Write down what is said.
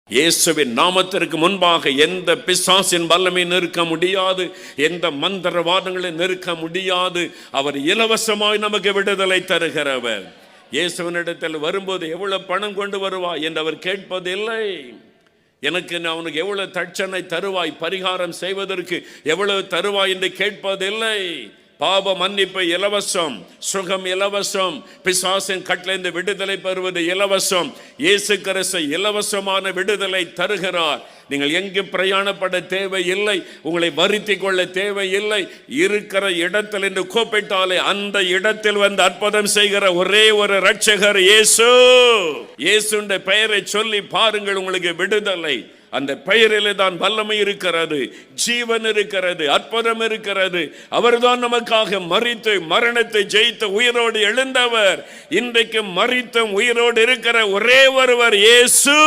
இயேசுவின் நாமத்திற்கு முன்பாக எந்த பிசாசின் வல்லமை நிற்க முடியாது, எந்த மந்திரவாதங்களை நிற்க முடியாது. அவர் இலவசமாய் நமக்கு விடுதலை தருகிறவர். இயேசுவினிடத்தில் வரும்போது எவ்வளவு பணம் கொண்டு வருவாய் என்று அவர் கேட்பதில்லை. எனக்கு அவனுக்கு எவ்வளவு தட்சணை தருவாய், பரிகாரம் செய்வதற்கு எவ்வளவு தருவாய் என்று கேட்பதில்லை. பாவ மன்னிப்பு இலவசம், சுகம் இலவசம், பிசாசின் கட்டளைந்து விடுதலை பெறுவது இலவசம். இயேசு கிறிஸ்து இலவசமான விடுதலை தருகிறார். நீங்கள் எங்கு பிரயாணப்பட தேவையில்லை, உங்களை வருத்தி கொள்ள தேவையில்லை. இருக்கிற இடத்தில் என்று கூப்பிட்டாலே அந்த இடத்தில் வந்து அற்புதம் செய்கிற ஒரே ஒரு இரட்சகர் இயேசு. இயேசுடைய பெயரை சொல்லி பாருங்கள், உங்களுக்கு விடுதலை. அந்த பெயரிலே தான் வல்லமை இருக்கிறது, ஜீவன் இருக்கிறது, அற்புதம் இருக்கிறது. அவர்தான் நமக்காக மரித்து மரணத்தை ஜெயித்து உயிரோடு எழுந்தவர். இன்றைக்கு மரித்தும் உயிரோடு இருக்கிற ஒரே ஒருவர் இயேசு.